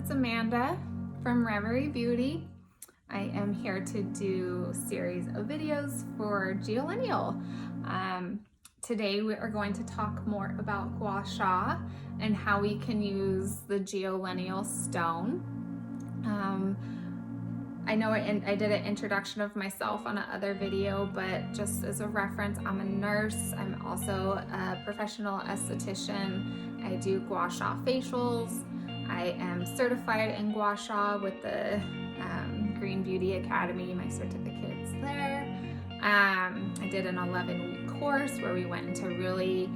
it's Amanda from Reverie Beauty. I am here to do a series of videos for Geollennial. Today we are going to talk more about Gua Sha and how we can use the Geollennial stone. I know I did an introduction of myself on another video, but just as a reference, I'm a nurse. I'm also a professional esthetician. I do Gua Sha facials. I am certified in Gua Sha with the Green Beauty Academy. My certificate's there. I did an 11-week course where we went into really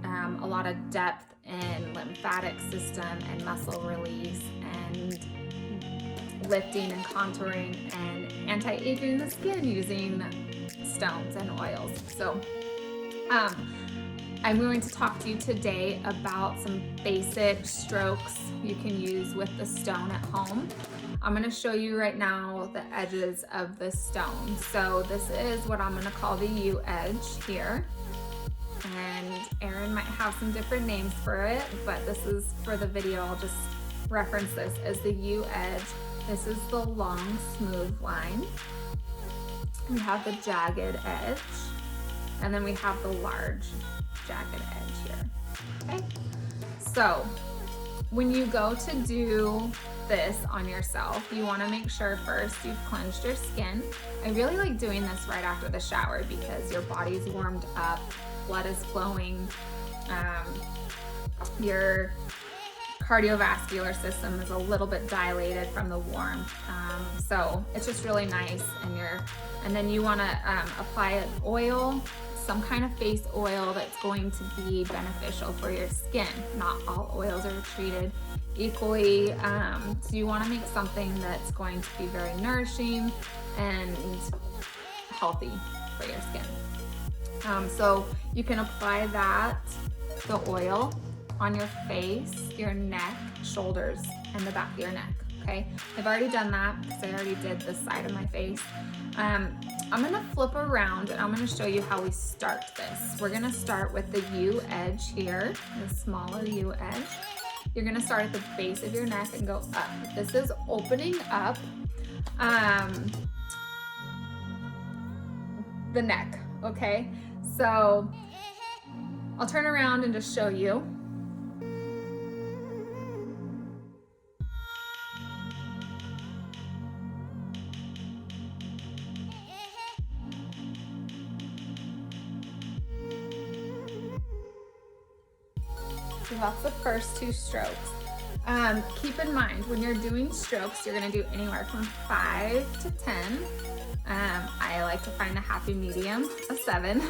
a lot of depth in lymphatic system and muscle release and lifting and contouring and anti-aging the skin using stones and oils. So I'm going to talk to you today about some basic strokes you can use with the stone at home. I'm going to show you right now the edges of the stone. So this is what I'm going to call the U edge here. And Erin might have some different names for it, but this is for the video. I'll just reference this as the U edge. This is the long, smooth line. We have the jagged edge, and then we have the large jagged edge here. Okay, so when you go to do this on yourself, you want to make sure first you've cleansed your skin. I really like doing this right after the shower because your body's warmed up, blood is flowing, your cardiovascular system is a little bit dilated from the warmth, so it's just really nice. And then you want to apply an oil, some kind of face oil that's going to be beneficial for your skin. Not all oils are treated equally, so you want to make something that's going to be very nourishing and healthy for your skin. So you can apply the oil on your face, your neck, shoulders, and the back of your neck, okay? I've already done that because I already did the side of my face. I'm gonna flip around and I'm gonna show you how we start this. We're gonna start with the U edge here, the smaller U edge. You're gonna start at the base of your neck and go up. This is opening up the neck, okay? So I'll turn around and just show you. So that's the first two strokes. Keep in mind, when you're doing strokes, you're gonna do anywhere from 5 to 10. I like to find a happy medium, a 7,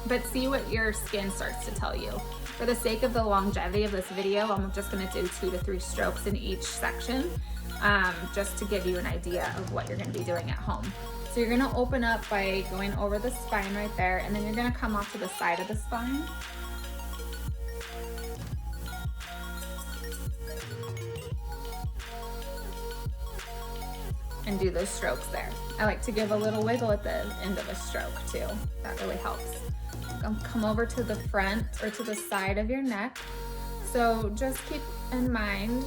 but see what your skin starts to tell you. For the sake of the longevity of this video, I'm just gonna do 2 to 3 strokes in each section, just to give you an idea of what you're gonna be doing at home. So you're gonna open up by going over the spine right there, and then you're gonna come off to the side of the spine. And do those strokes there. I like to give a little wiggle at the end of a stroke too. That really helps. Come over to the front or to the side of your neck. So just keep in mind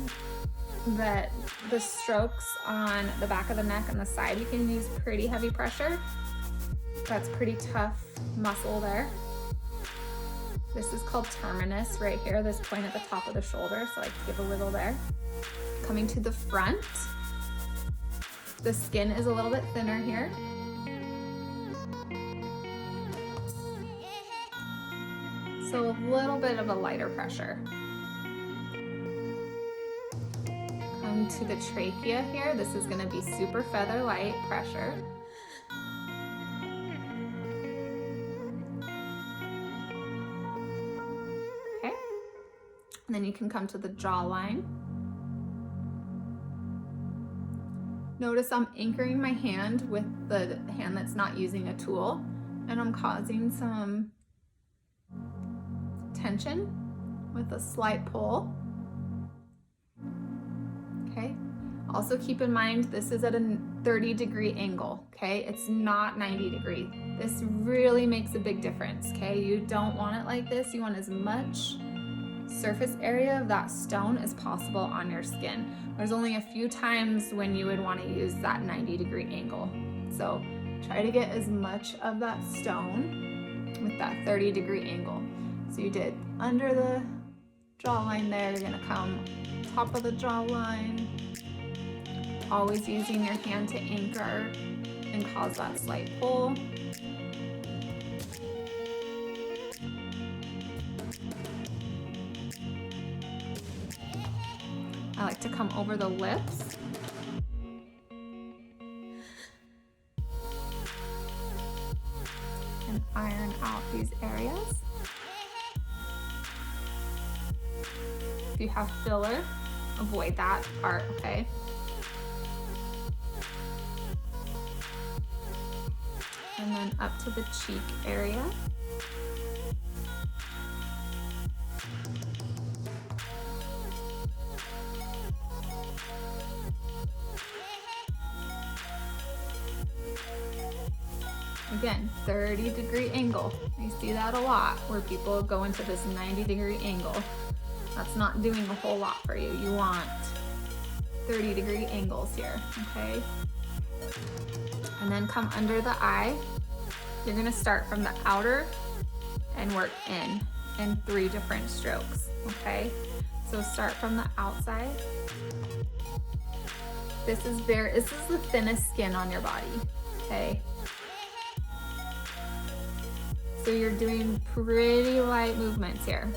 that the strokes on the back of the neck and the side, you can use pretty heavy pressure. That's pretty tough muscle there. This is called terminus right here, this point at the top of the shoulder. So I like to give a wiggle there. Coming to the front. The skin is a little bit thinner here. So a little bit of a lighter pressure. Come to the trachea here. This is gonna be super feather light pressure. Okay. And then you can come to the jawline. Notice I'm anchoring my hand with the hand that's not using a tool, and I'm causing some tension with a slight pull. Okay. Also keep in mind, this is at a 30-degree angle, okay? It's not 90-degree. This really makes a big difference, okay? You don't want it like this. You want as much surface area of that stone as possible on your skin. There's only a few times when you would want to use that 90-degree angle. So try to get as much of that stone with that 30-degree angle. So you did under the jawline there, you're gonna come top of the jawline, always using your hand to anchor and cause that slight pull. I like to come over the lips. And iron out these areas. If you have filler, avoid that part, okay? And then up to the cheek area. Again, 30-degree angle. I see that a lot where people go into this 90-degree angle. That's not doing a whole lot for you. You want 30-degree angles here, okay? And then come under the eye. You're gonna start from the outer and work in 3 different strokes, okay? So start from the outside. This is the thinnest skin on your body, okay? So you're doing pretty light movements here.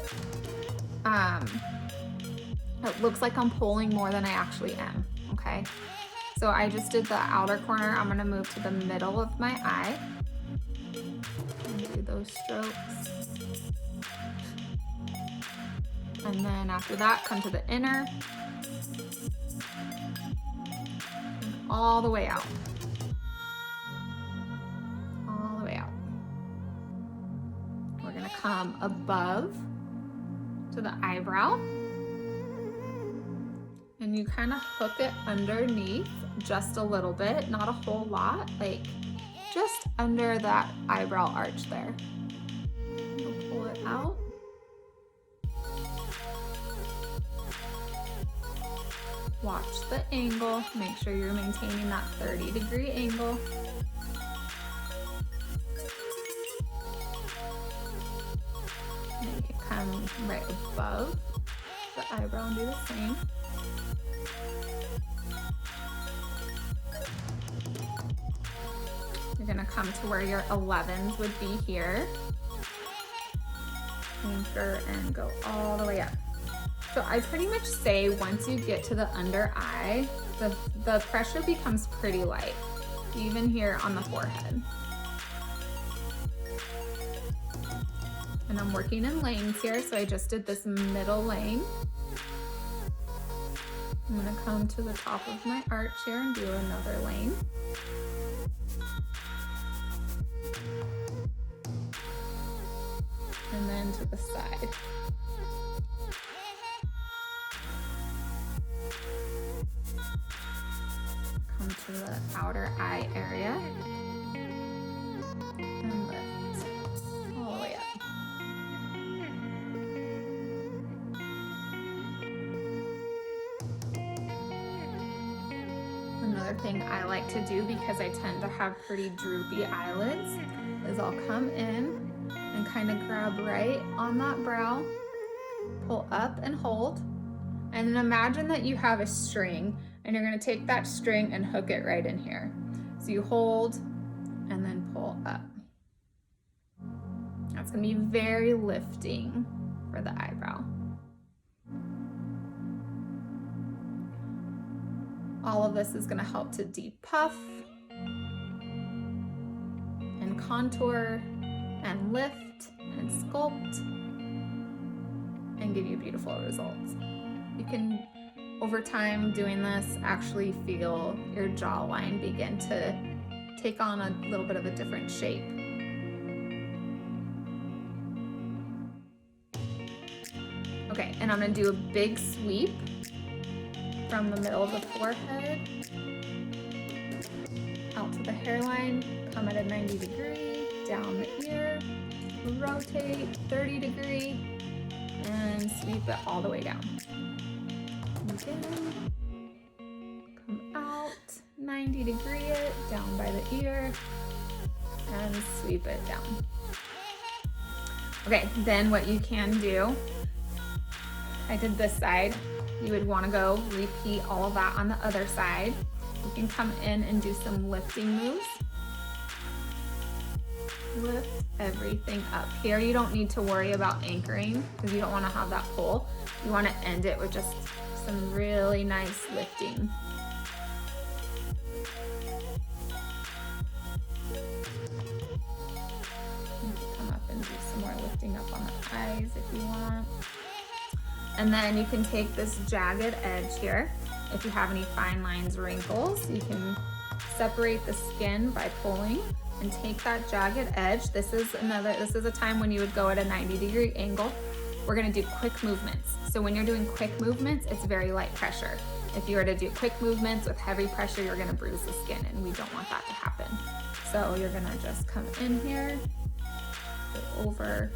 It looks like I'm pulling more than I actually am, okay? So I just did the outer corner. I'm gonna move to the middle of my eye and do those strokes. And then after that, come to the inner and all the way out. All the way out. We're gonna come above to the eyebrow. And you kind of hook it underneath just a little bit, not a whole lot, like just under that eyebrow arch there. You'll pull it out. Watch the angle, make sure you're maintaining that 30-degree angle. And you can come right above the eyebrow and do the same. You're gonna come to where your 11s would be here. Anchor and go all the way up. So I pretty much say once you get to the under eye, the pressure becomes pretty light, even here on the forehead. And I'm working in lanes here, so I just did this middle lane. I'm gonna come to the top of my arch here and do another lane. And then to the side. Come to the outer eye area and lift all the way up. Another thing I like to do, because I tend to have pretty droopy eyelids, is I'll come in and kind of grab right on that brow, pull up and hold, and then imagine that you have a string and you're gonna take that string and hook it right in here. So you hold and then pull up. That's gonna be very lifting for the eyebrow. All of this is gonna help to depuff and contour and lift and sculpt and give you beautiful results. You can, over time doing this, actually feel your jawline begin to take on a little bit of a different shape. Okay, and I'm gonna do a big sweep from the middle of the forehead out to the hairline, come at a 90-degree, down the ear, rotate 30-degree, and sweep it all the way down. Again, come out, 90-degree it down by the ear, and sweep it down. Okay, then what you can do, I did this side, you would want to go repeat all of that on the other side. You can come in and do some lifting moves. Lift everything up. Here you don't need to worry about anchoring because you don't want to have that pull. You want to end it with just some really nice lifting. Come up and do some more lifting up on the eyes if you want. And then you can take this jagged edge here. If you have any fine lines, wrinkles, you can separate the skin by pulling and take that jagged edge. This is a time when you would go at a 90-degree angle. We're gonna do quick movements. So when you're doing quick movements, it's very light pressure. If you were to do quick movements with heavy pressure, you're gonna bruise the skin, and we don't want that to happen. So you're gonna just come in here, go over.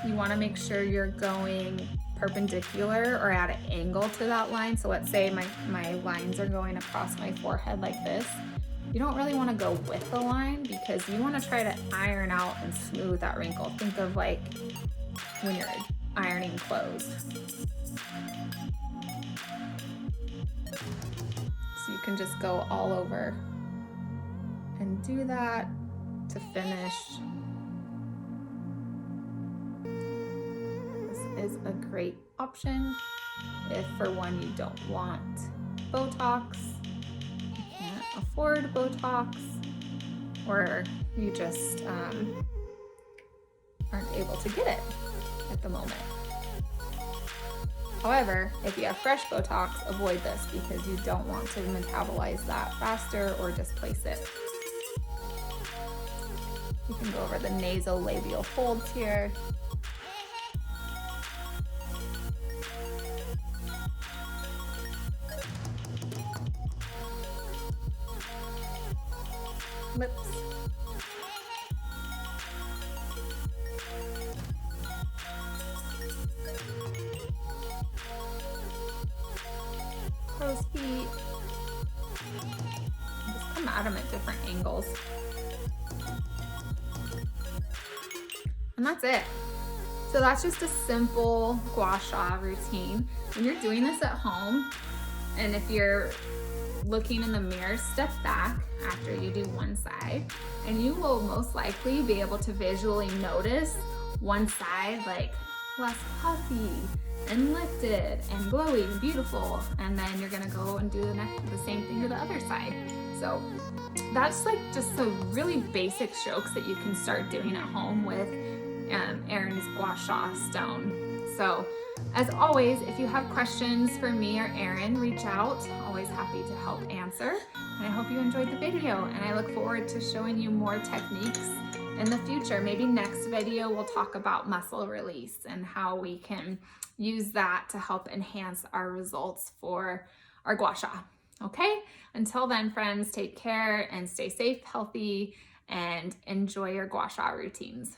You wanna make sure you're going perpendicular or at an angle to that line. So let's say my lines are going across my forehead like this. You don't really want to go with the line because you want to try to iron out and smooth that wrinkle. Think of like when you're ironing clothes. So you can just go all over and do that to finish. This is a great option if for one you don't want Botox, afford Botox, or you just aren't able to get it at the moment. However, if you have fresh Botox, avoid this because you don't want to metabolize that faster or displace it. You can go over the nasolabial folds here. Lips. Crow's feet. Just come at them at different angles. And that's it. So that's just a simple Gua Sha routine. When you're doing this at home, and if you're looking in the mirror, step back after you do one side, and you will most likely be able to visually notice one side like less puffy and lifted and glowy, beautiful, and then you're gonna go and do the same thing to the other side. So that's like just some really basic strokes that you can start doing at home with Erin's Gua Sha stone. So as always, if you have questions for me or Erin, reach out. Always happy to help answer. And I hope you enjoyed the video, and I look forward to showing you more techniques in the future. Maybe next video we'll talk about muscle release and how we can use that to help enhance our results for our Gua Sha. Okay? Until then, friends, take care and stay safe, healthy, and enjoy your Gua Sha routines.